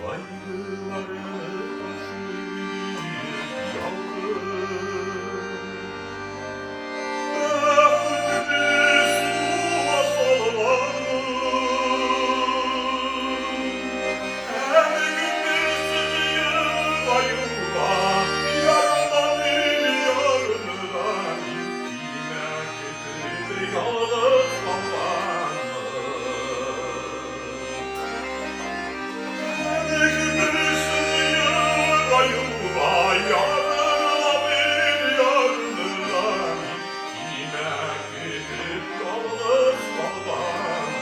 Kaygıları taşır yalnız. Derdimiz suya sallanır. Her gün bir sızıyor ayıla, yarından bir yarına, yine getirip yalnız sallanır.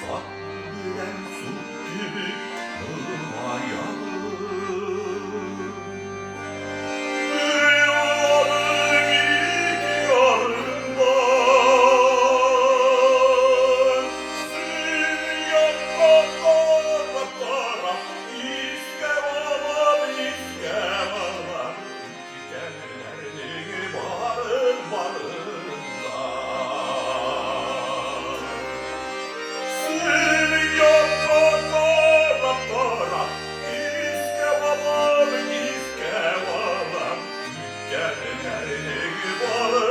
Saklıden su gibi ılıma yağır. Dünyanın ilk yarından senin yapraklara iskevalar, iskevalar dikenlerini barın barından. Senin yapraklara iskevalar, iskevalar dikenlerini barın